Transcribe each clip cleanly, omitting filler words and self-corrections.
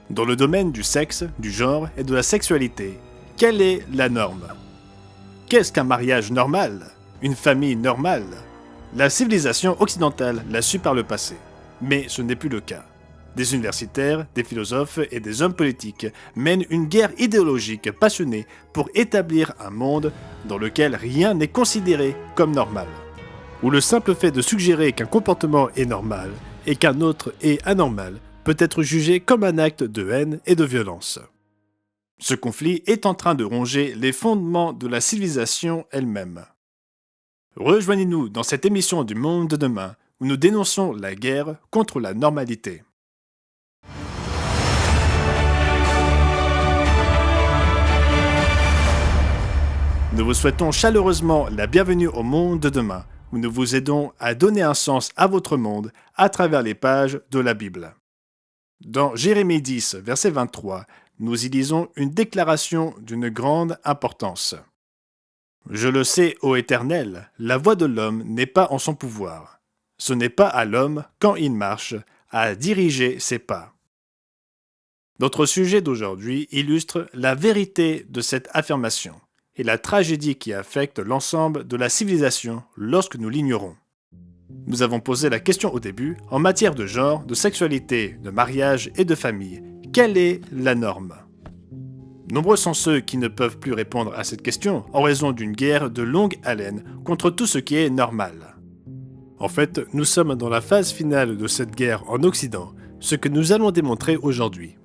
Dans le domaine du sexe, du genre et de la sexualité, quelle est la norme? Qu'est-ce qu'un mariage normal? Une famille normale? La civilisation occidentale l'a su par le passé, mais ce n'est plus le cas. Des universitaires, des philosophes et des hommes politiques mènent une guerre idéologique passionnée pour établir un monde dans lequel rien n'est considéré comme normal. Où le simple fait de suggérer qu'un comportement est normal et qu'un autre est anormal peut être jugé comme un acte de haine et de violence. Ce conflit est en train de ronger les fondements de la civilisation elle-même. Rejoignez-nous dans cette émission du Monde de demain où nous dénonçons la guerre contre la normalité. Nous vous souhaitons chaleureusement la bienvenue au Monde de demain où nous vous aidons à donner un sens à votre monde à travers les pages de la Bible. Dans Jérémie 10, verset 23, nous y lisons une déclaration d'une grande importance. « Je le sais, ô Éternel, la voix de l'homme n'est pas en son pouvoir. Ce n'est pas à l'homme, quand il marche, à diriger ses pas. » Notre sujet d'aujourd'hui illustre la vérité de cette affirmation et la tragédie qui affecte l'ensemble de la civilisation lorsque nous l'ignorons. Nous avons posé la question au début, en matière de genre, de sexualité, de mariage et de famille, quelle est la norme? Nombreux sont ceux qui ne peuvent plus répondre à cette question en raison d'une guerre de longue haleine contre tout ce qui est normal. En fait, nous sommes dans la phase finale de cette guerre en Occident, ce que nous allons démontrer aujourd'hui.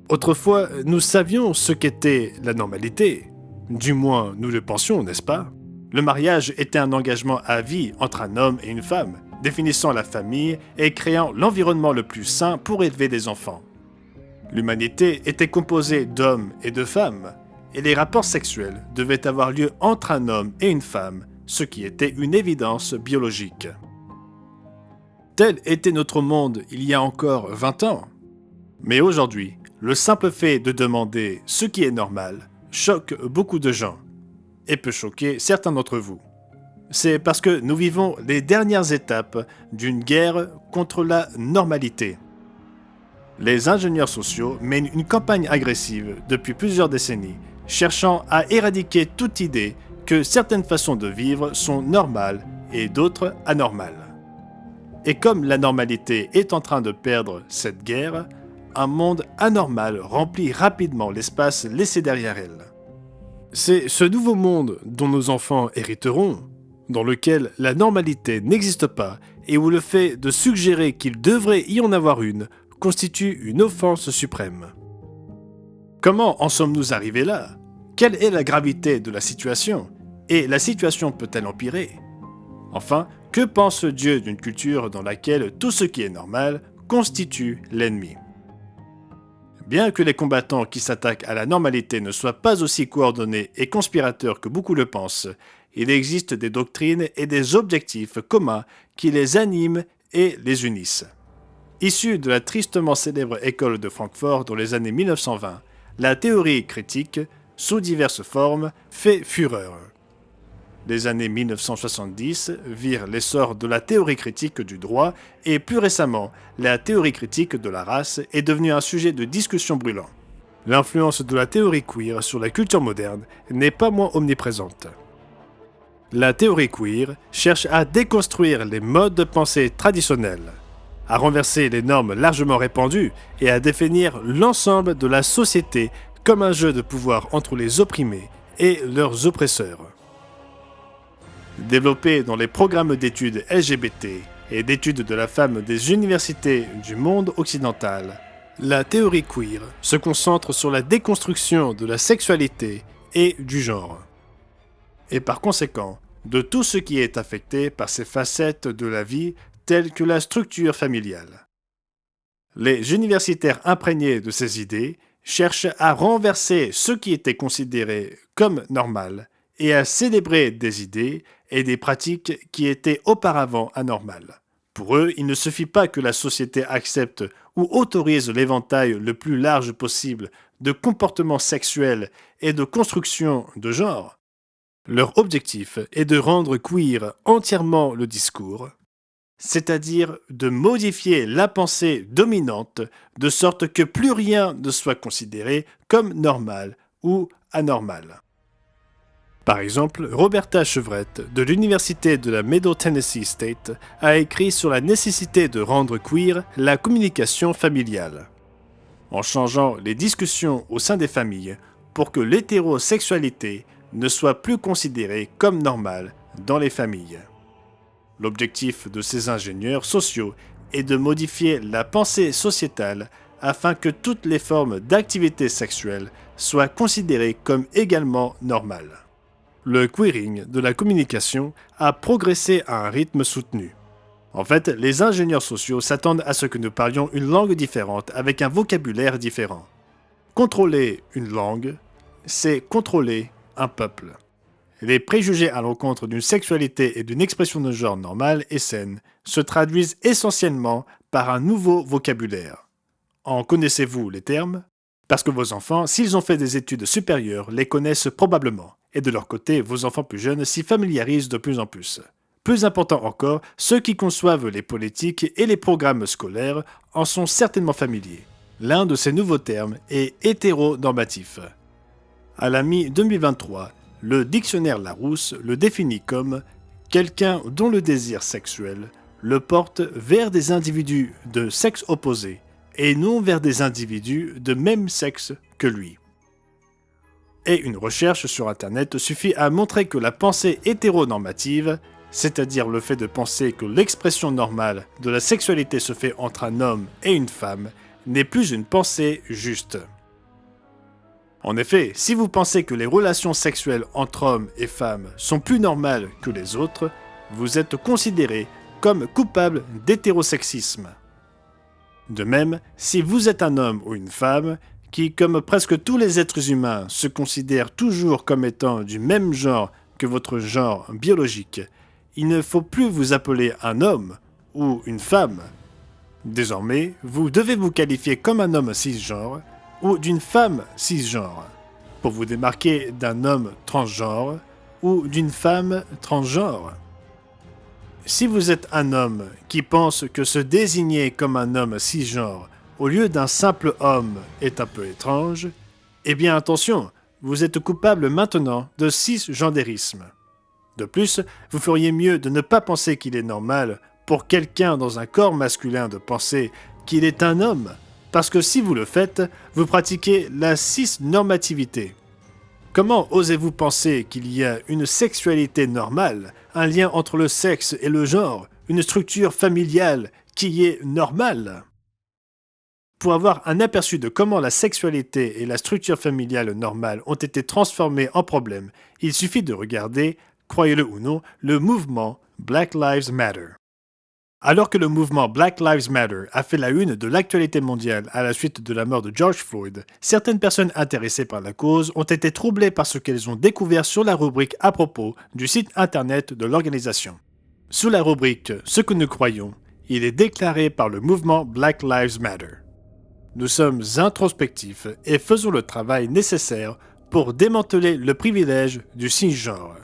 Autrefois, nous savions ce qu'était la normalité. Du moins, nous le pensions, n'est-ce pas? Le mariage était un engagement à vie entre un homme et une femme, définissant la famille et créant l'environnement le plus sain pour élever des enfants. L'humanité était composée d'hommes et de femmes, et les rapports sexuels devaient avoir lieu entre un homme et une femme, ce qui était une évidence biologique. Tel était notre monde il y a encore 20 ans. Mais aujourd'hui, le simple fait de demander ce qui est normal choque beaucoup de gens, et peut choquer certains d'entre vous. C'est parce que nous vivons les dernières étapes d'une guerre contre la normalité. Les ingénieurs sociaux mènent une campagne agressive depuis plusieurs décennies, cherchant à éradiquer toute idée que certaines façons de vivre sont normales et d'autres anormales. Et comme la normalité est en train de perdre cette guerre, un monde anormal remplit rapidement l'espace laissé derrière elle. C'est ce nouveau monde dont nos enfants hériteront, dans lequel la normalité n'existe pas et où le fait de suggérer qu'il devrait y en avoir une constitue une offense suprême. Comment en sommes-nous arrivés là? Quelle est la gravité de la situation? Et la situation peut-elle empirer? Enfin, que pense Dieu d'une culture dans laquelle tout ce qui est normal constitue l'ennemi? Bien que les combattants qui s'attaquent à la normalité ne soient pas aussi coordonnés et conspirateurs que beaucoup le pensent, il existe des doctrines et des objectifs communs qui les animent et les unissent. Issue de la tristement célèbre école de Francfort dans les années 1920, la théorie critique, sous diverses formes, fait fureur. Les années 1970 virent l'essor de la théorie critique du droit et plus récemment, la théorie critique de la race est devenue un sujet de discussion brûlant. L'influence de la théorie queer sur la culture moderne n'est pas moins omniprésente. La théorie queer cherche à déconstruire les modes de pensée traditionnels, à renverser les normes largement répandues et à définir l'ensemble de la société comme un jeu de pouvoir entre les opprimés et leurs oppresseurs. Développée dans les programmes d'études LGBT et d'études de la femme des universités du monde occidental, la théorie queer se concentre sur la déconstruction de la sexualité et du genre. Et par conséquent, de tout ce qui est affecté par ces facettes de la vie telles que la structure familiale. Les universitaires imprégnés de ces idées cherchent à renverser ce qui était considéré comme normal et à célébrer des idées et des pratiques qui étaient auparavant anormales. Pour eux, il ne suffit pas que la société accepte ou autorise l'éventail le plus large possible de comportements sexuels et de construction de genre. Leur objectif est de rendre queer entièrement le discours, c'est-à-dire de modifier la pensée dominante de sorte que plus rien ne soit considéré comme normal ou anormal. Par exemple, Roberta Chevrette de l'Université de la Middle Tennessee State a écrit sur la nécessité de rendre queer la communication familiale, en changeant les discussions au sein des familles pour que l'hétérosexualité ne soit plus considérée comme normale dans les familles. L'objectif de ces ingénieurs sociaux est de modifier la pensée sociétale afin que toutes les formes d'activité sexuelle soient considérées comme également normales. Le queering de la communication a progressé à un rythme soutenu. En fait, les ingénieurs sociaux s'attendent à ce que nous parlions une langue différente avec un vocabulaire différent. Contrôler une langue, c'est contrôler un peuple. Les préjugés à l'encontre d'une sexualité et d'une expression de genre normale et saine se traduisent essentiellement par un nouveau vocabulaire. En connaissez-vous les termes ? Parce que vos enfants, s'ils ont fait des études supérieures, les connaissent probablement. Et de leur côté, vos enfants plus jeunes s'y familiarisent de plus en plus. Plus important encore, ceux qui conçoivent les politiques et les programmes scolaires en sont certainement familiers. L'un de ces nouveaux termes est hétéronormatif. À la mi-2023, le dictionnaire Larousse le définit comme quelqu'un dont le désir sexuel le porte vers des individus de sexe opposé et non vers des individus de même sexe que lui. Et une recherche sur Internet suffit à montrer que la pensée hétéronormative, c'est-à-dire le fait de penser que l'expression normale de la sexualité se fait entre un homme et une femme, n'est plus une pensée juste. En effet, si vous pensez que les relations sexuelles entre hommes et femmes sont plus normales que les autres, vous êtes considéré comme coupable d'hétérosexisme. De même, si vous êtes un homme ou une femme qui, comme presque tous les êtres humains, se considèrent toujours comme étant du même genre que votre genre biologique, il ne faut plus vous appeler un homme ou une femme. Désormais, vous devez vous qualifier comme un homme cisgenre ou d'une femme cisgenre, pour vous démarquer d'un homme transgenre ou d'une femme transgenre. Si vous êtes un homme qui pense que se désigner comme un homme cisgenre au lieu d'un simple homme est un peu étrange, eh bien attention, vous êtes coupable maintenant de cisgendérisme. De plus, vous feriez mieux de ne pas penser qu'il est normal pour quelqu'un dans un corps masculin de penser qu'il est un homme, parce que si vous le faites, vous pratiquez la cisnormativité. Comment osez-vous penser qu'il y a une sexualité normale, un lien entre le sexe et le genre, une structure familiale qui est normale ? Pour avoir un aperçu de comment la sexualité et la structure familiale normale ont été transformées en problème, il suffit de regarder, croyez-le ou non, le mouvement Black Lives Matter. Alors que le mouvement Black Lives Matter a fait la une de l'actualité mondiale à la suite de la mort de George Floyd, certaines personnes intéressées par la cause ont été troublées par ce qu'elles ont découvert sur la rubrique à propos du site internet de l'organisation. Sous la rubrique « Ce que nous croyons », il est déclaré par le mouvement Black Lives Matter. Nous sommes introspectifs et faisons le travail nécessaire pour démanteler le privilège du cisgenre.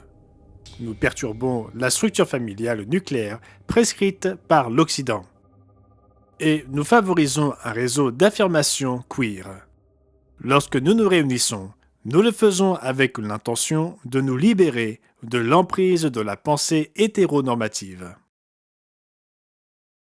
Nous perturbons la structure familiale nucléaire prescrite par l'Occident. Et nous favorisons un réseau d'affirmation queer. Lorsque nous nous réunissons, nous le faisons avec l'intention de nous libérer de l'emprise de la pensée hétéronormative.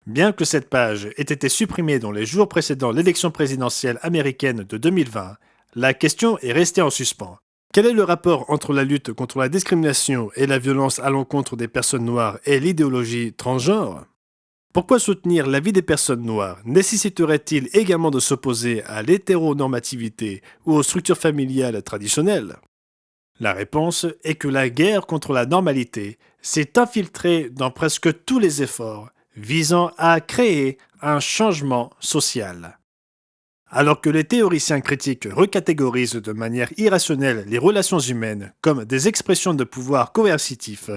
Bien que cette page ait été supprimée dans les jours précédant l'élection présidentielle américaine de 2020, la question est restée en suspens. Quel est le rapport entre la lutte contre la discrimination et la violence à l'encontre des personnes noires et l'idéologie transgenre ? Pourquoi soutenir la vie des personnes noires nécessiterait-il également de s'opposer à l'hétéronormativité ou aux structures familiales traditionnelles ? La réponse est que la guerre contre la normalité s'est infiltrée dans presque tous les efforts visant à créer un changement social. Alors que les théoriciens critiques recatégorisent de manière irrationnelle les relations humaines comme des expressions de pouvoir coercitif,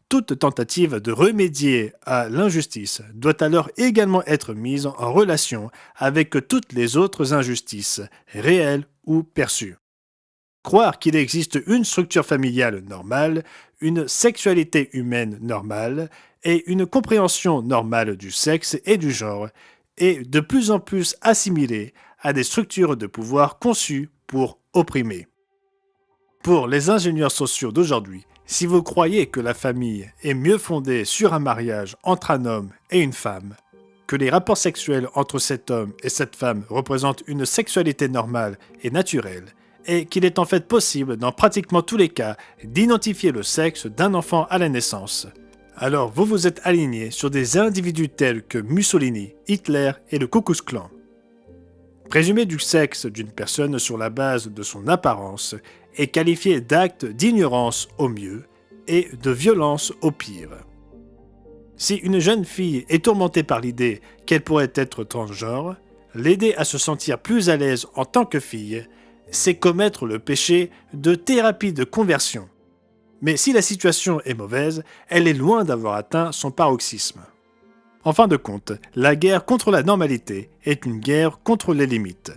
toute tentative de remédier à l'injustice doit alors également être mise en relation avec toutes les autres injustices, réelles ou perçues. Croire qu'il existe une structure familiale normale, une sexualité humaine normale et une compréhension normale du sexe et du genre est de plus en plus assimilé à des structures de pouvoir conçues pour opprimer. Pour les ingénieurs sociaux d'aujourd'hui, si vous croyez que la famille est mieux fondée sur un mariage entre un homme et une femme, que les rapports sexuels entre cet homme et cette femme représentent une sexualité normale et naturelle, et qu'il est en fait possible, dans pratiquement tous les cas, d'identifier le sexe d'un enfant à la naissance, alors vous vous êtes aligné sur des individus tels que Mussolini, Hitler et le Ku Klux Klan. Présumer du sexe d'une personne sur la base de son apparence est qualifié d'acte d'ignorance au mieux et de violence au pire. Si une jeune fille est tourmentée par l'idée qu'elle pourrait être transgenre, l'aider à se sentir plus à l'aise en tant que fille, c'est commettre le péché de thérapie de conversion. Mais si la situation est mauvaise, elle est loin d'avoir atteint son paroxysme. En fin de compte, la guerre contre la normalité est une guerre contre les limites.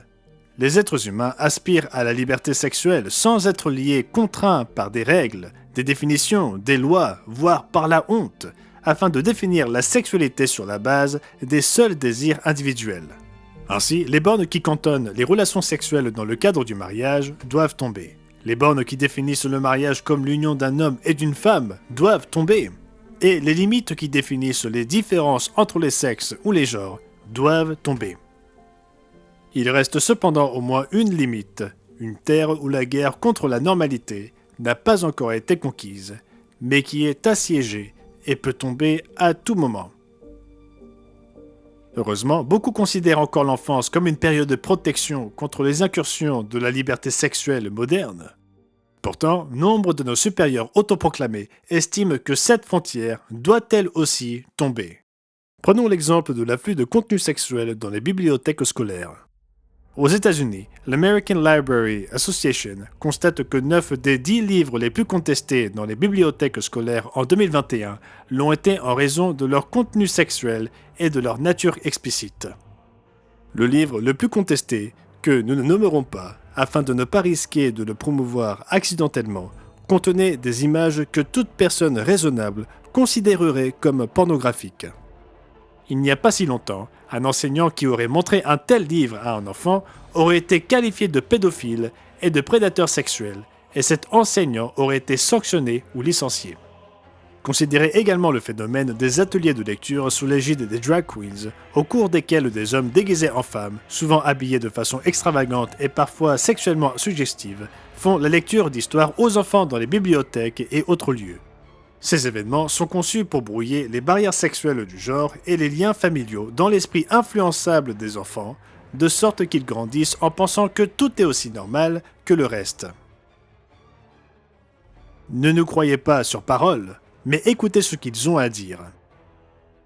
Les êtres humains aspirent à la liberté sexuelle sans être liés, contraints par des règles, des définitions, des lois, voire par la honte, afin de définir la sexualité sur la base des seuls désirs individuels. Ainsi, les bornes qui cantonnent les relations sexuelles dans le cadre du mariage doivent tomber. Les bornes qui définissent le mariage comme l'union d'un homme et d'une femme doivent tomber. Et les limites qui définissent les différences entre les sexes ou les genres doivent tomber. Il reste cependant au moins une limite, une terre où la guerre contre la normalité n'a pas encore été conquise, mais qui est assiégée et peut tomber à tout moment. Heureusement, beaucoup considèrent encore l'enfance comme une période de protection contre les incursions de la liberté sexuelle moderne. Pourtant, nombre de nos supérieurs autoproclamés estiment que cette frontière doit elle aussi tomber. Prenons l'exemple de l'afflux de contenu sexuel dans les bibliothèques scolaires. Aux États-Unis, l'American Library Association constate que 9 des 10 livres les plus contestés dans les bibliothèques scolaires en 2021 l'ont été en raison de leur contenu sexuel et de leur nature explicite. Le livre le plus contesté, que nous ne nommerons pas, afin de ne pas risquer de le promouvoir accidentellement, contenait des images que toute personne raisonnable considérerait comme pornographiques. Il n'y a pas si longtemps, un enseignant qui aurait montré un tel livre à un enfant aurait été qualifié de pédophile et de prédateur sexuel, et cet enseignant aurait été sanctionné ou licencié. Considérez également le phénomène des ateliers de lecture sous l'égide des drag queens, au cours desquels des hommes déguisés en femmes, souvent habillés de façon extravagante et parfois sexuellement suggestive, font la lecture d'histoires aux enfants dans les bibliothèques et autres lieux. Ces événements sont conçus pour brouiller les barrières sexuelles du genre et les liens familiaux dans l'esprit influençable des enfants, de sorte qu'ils grandissent en pensant que tout est aussi normal que le reste. Ne nous croyez pas sur parole, mais écoutez ce qu'ils ont à dire.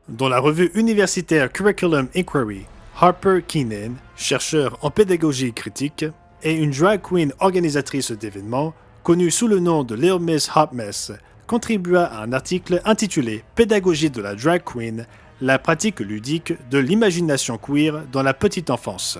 Dans la revue universitaire Curriculum Inquiry, Harper Keenan, chercheur en pédagogie critique, et une drag queen organisatrice d'événements, connue sous le nom de Little Miss Hot Mess, contribua à un article intitulé « Pédagogie de la drag queen, la pratique ludique de l'imagination queer dans la petite enfance ».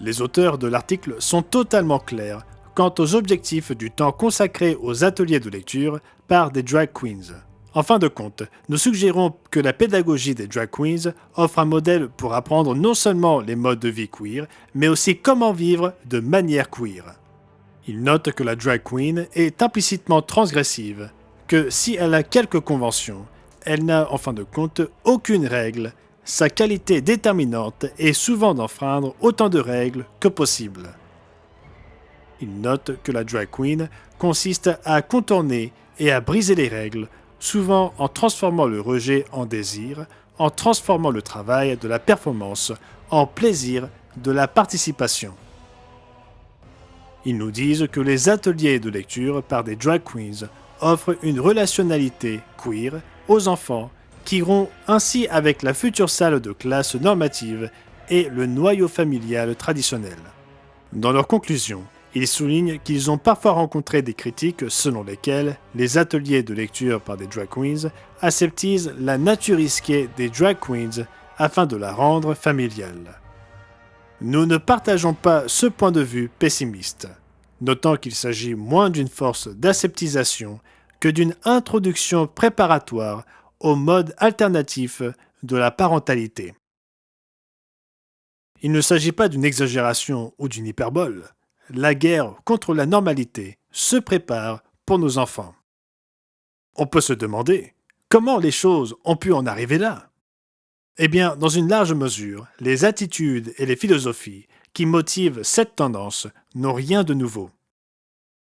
Les auteurs de l'article sont totalement clairs quant aux objectifs du temps consacré aux ateliers de lecture par des drag queens. En fin de compte, nous suggérons que la pédagogie des drag queens offre un modèle pour apprendre non seulement les modes de vie queer, mais aussi comment vivre de manière queer. Il note que la drag queen est implicitement transgressive, que si elle a quelques conventions, elle n'a en fin de compte aucune règle, sa qualité déterminante est souvent d'enfreindre autant de règles que possible. Il note que la drag queen consiste à contourner et à briser les règles, souvent en transformant le rejet en désir, en transformant le travail de la performance en plaisir de la participation. Ils nous disent que les ateliers de lecture par des drag queens offrent une relationnalité queer aux enfants qui iront ainsi avec la future salle de classe normative et le noyau familial traditionnel. Dans leur conclusion, ils soulignent qu'ils ont parfois rencontré des critiques selon lesquelles les ateliers de lecture par des drag queens aseptisent la nature risquée des drag queens afin de la rendre familiale. Nous ne partageons pas ce point de vue pessimiste. notant qu'il s'agit moins d'une force d'aseptisation que d'une introduction préparatoire au mode alternatif de la parentalité. Il ne s'agit pas d'une exagération ou d'une hyperbole. La guerre contre la normalité se prépare pour nos enfants. On peut se demander comment les choses ont pu en arriver là. Eh bien, dans une large mesure, les attitudes et les philosophies qui motivent cette tendance n'ont rien de nouveau.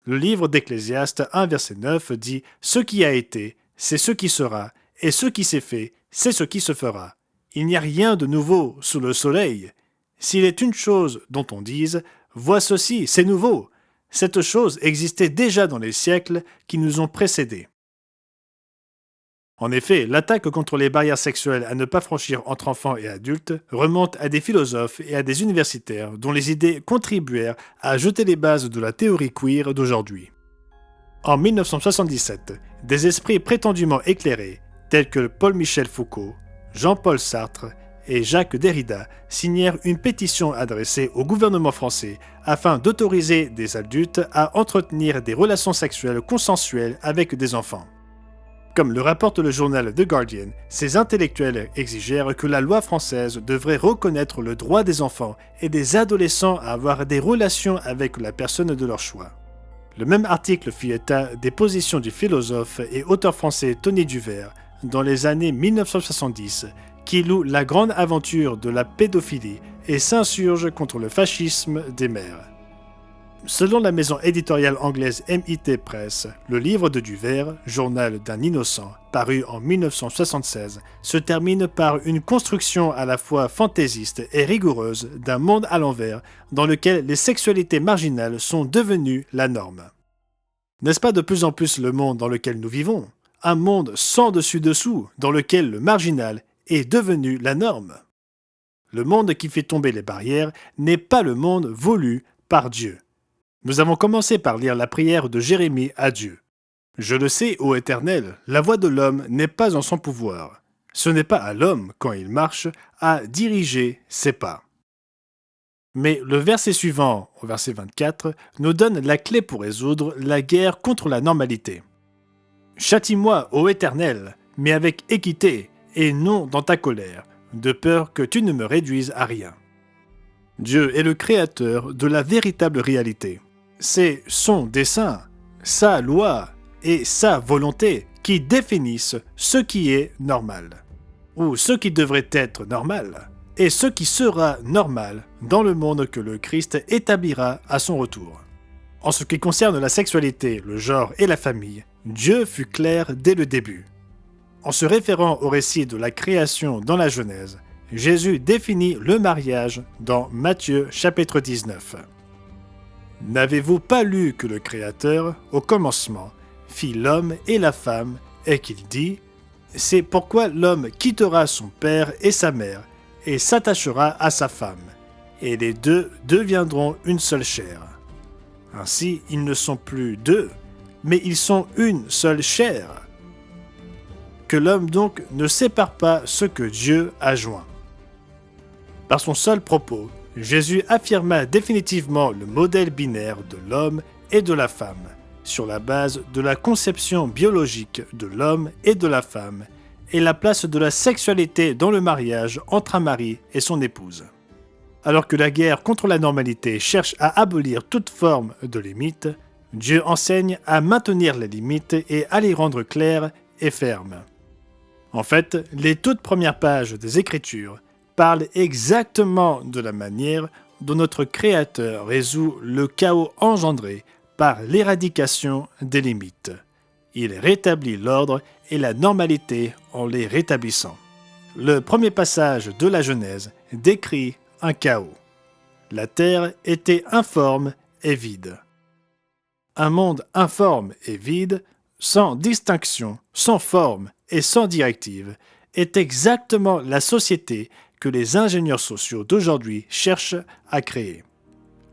Le livre d'Ecclésiaste 1, verset 9 dit « Ce qui a été, c'est ce qui sera, et ce qui s'est fait, c'est ce qui se fera. Il n'y a rien de nouveau sous le soleil. S'il est une chose dont on dise « Vois ceci, c'est nouveau », cette chose existait déjà dans les siècles qui nous ont précédés. En effet, l'attaque contre les barrières sexuelles à ne pas franchir entre enfants et adultes remonte à des philosophes et à des universitaires dont les idées contribuèrent à jeter les bases de la théorie queer d'aujourd'hui. En 1977, des esprits prétendument éclairés, tels que Paul-Michel Foucault, Jean-Paul Sartre et Jacques Derrida, signèrent une pétition adressée au gouvernement français afin d'autoriser des adultes à entretenir des relations sexuelles consensuelles avec des enfants. Comme le rapporte le journal The Guardian, ces intellectuels exigèrent que la loi française devrait reconnaître le droit des enfants et des adolescents à avoir des relations avec la personne de leur choix. Le même article fit état des positions du philosophe et auteur français Tony Duvert dans les années 1970, qui loue la grande aventure de la pédophilie et s'insurge contre le fascisme des mères. Selon la maison éditoriale anglaise MIT Press, le livre de Duvert, Journal d'un innocent, paru en 1976, se termine par une construction à la fois fantaisiste et rigoureuse d'un monde à l'envers dans lequel les sexualités marginales sont devenues la norme. N'est-ce pas de plus en plus le monde dans lequel nous vivons? Un monde sans dessus-dessous dans lequel le marginal est devenu la norme. Le monde qui fait tomber les barrières n'est pas le monde voulu par Dieu. Nous avons commencé par lire la prière de Jérémie à Dieu. « Je le sais, ô Éternel, la voix de l'homme n'est pas en son pouvoir. Ce n'est pas à l'homme, quand il marche, à diriger ses pas. » Mais le verset suivant, au verset 24, nous donne la clé pour résoudre la guerre contre la normalité. « Châtie-moi, ô Éternel, mais avec équité, et non dans ta colère, de peur que tu ne me réduises à rien. » Dieu est le créateur de la véritable réalité. C'est son dessein, sa loi et sa volonté qui définissent ce qui est normal, ou ce qui devrait être normal, et ce qui sera normal dans le monde que le Christ établira à son retour. En ce qui concerne la sexualité, le genre et la famille, Dieu fut clair dès le début. En se référant au récit de la création dans la Genèse, Jésus définit le mariage dans Matthieu chapitre 19. « N'avez-vous pas lu que le Créateur, au commencement, fit l'homme et la femme, et qu'il dit « C'est pourquoi l'homme quittera son père et sa mère, et s'attachera à sa femme, et les deux deviendront une seule chair. Ainsi, ils ne sont plus deux, mais ils sont une seule chair. Que l'homme donc ne sépare pas ce que Dieu a joint. » Par son seul propos, Jésus affirma définitivement le modèle binaire de l'homme et de la femme, sur la base de la conception biologique de l'homme et de la femme, et la place de la sexualité dans le mariage entre un mari et son épouse. Alors que la guerre contre la normalité cherche à abolir toute forme de limite, Dieu enseigne à maintenir les limites et à les rendre claires et fermes. En fait, les toutes premières pages des Écritures parle exactement de la manière dont notre Créateur résout le chaos engendré par l'éradication des limites. Il rétablit l'ordre et la normalité en les rétablissant. Le premier passage de la Genèse décrit un chaos. La terre était informe et vide. Un monde informe et vide, sans distinction, sans forme et sans directive, est exactement la société que les ingénieurs sociaux d'aujourd'hui cherchent à créer.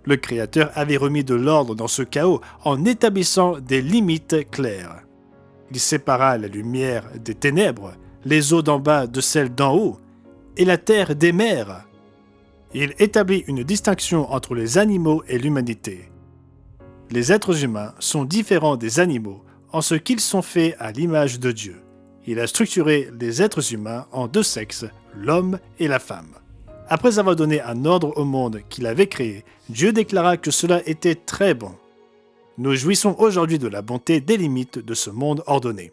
Le Créateur avait remis de l'ordre dans ce chaos en établissant des limites claires. Il sépara la lumière des ténèbres, les eaux d'en bas de celles d'en haut, et la terre des mers. Il établit une distinction entre les animaux et l'humanité. Les êtres humains sont différents des animaux en ce qu'ils sont faits à l'image de Dieu. Il a structuré les êtres humains en deux sexes, l'homme et la femme. Après avoir donné un ordre au monde qu'il avait créé, Dieu déclara que cela était très bon. Nous jouissons aujourd'hui de la bonté des limites de ce monde ordonné.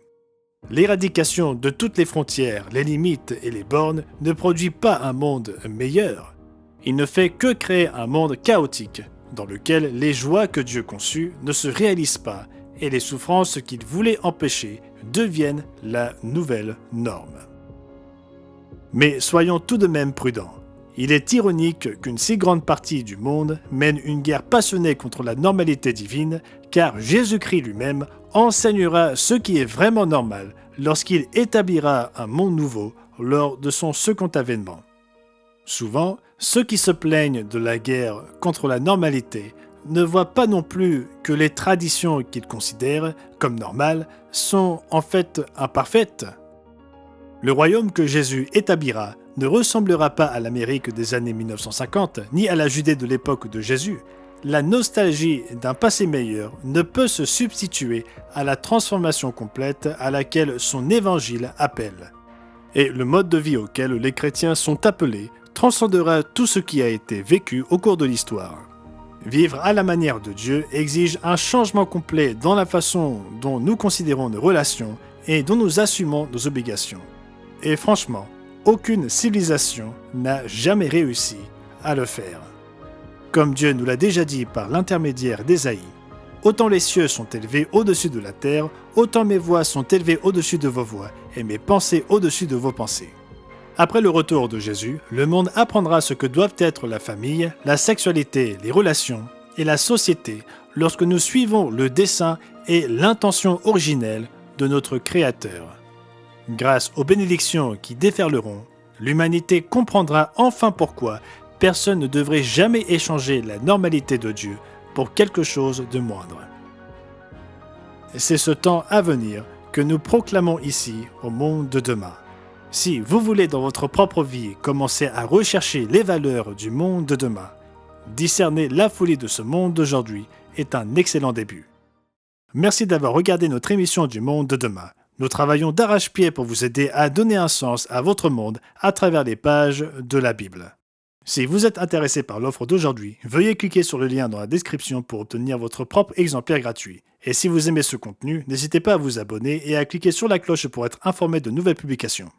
L'éradication de toutes les frontières, les limites et les bornes ne produit pas un monde meilleur. Il ne fait que créer un monde chaotique, dans lequel les joies que Dieu conçut ne se réalisent pas et les souffrances qu'il voulait empêcher deviennent la nouvelle norme. Mais soyons tout de même prudents. Il est ironique qu'une si grande partie du monde mène une guerre passionnée contre la normalité divine, car Jésus-Christ lui-même enseignera ce qui est vraiment normal lorsqu'il établira un monde nouveau lors de son second avènement. Souvent, ceux qui se plaignent de la guerre contre la normalité ne voient pas non plus que les traditions qu'ils considèrent comme normales sont en fait imparfaites. Le royaume que Jésus établira ne ressemblera pas à l'Amérique des années 1950, ni à la Judée de l'époque de Jésus. La nostalgie d'un passé meilleur ne peut se substituer à la transformation complète à laquelle son évangile appelle. Et le mode de vie auquel les chrétiens sont appelés transcendera tout ce qui a été vécu au cours de l'histoire. Vivre à la manière de Dieu exige un changement complet dans la façon dont nous considérons nos relations et dont nous assumons nos obligations. Et franchement, aucune civilisation n'a jamais réussi à le faire. Comme Dieu nous l'a déjà dit par l'intermédiaire d'Ésaïe, « Autant les cieux sont élevés au-dessus de la terre, autant mes voix sont élevées au-dessus de vos voix, et mes pensées au-dessus de vos pensées. » Après le retour de Jésus, le monde apprendra ce que doivent être la famille, la sexualité, les relations et la société lorsque nous suivons le dessein et l'intention originelle de notre Créateur. Grâce aux bénédictions qui déferleront, l'humanité comprendra enfin pourquoi personne ne devrait jamais échanger la normalité de Dieu pour quelque chose de moindre. C'est ce temps à venir que nous proclamons ici au monde de demain. Si vous voulez dans votre propre vie commencer à rechercher les valeurs du monde de demain, discerner la folie de ce monde d'aujourd'hui est un excellent début. Merci d'avoir regardé notre émission du monde de demain. Nous travaillons d'arrache-pied pour vous aider à donner un sens à votre monde à travers les pages de la Bible. Si vous êtes intéressé par l'offre d'aujourd'hui, veuillez cliquer sur le lien dans la description pour obtenir votre propre exemplaire gratuit. Et si vous aimez ce contenu, n'hésitez pas à vous abonner et à cliquer sur la cloche pour être informé de nouvelles publications.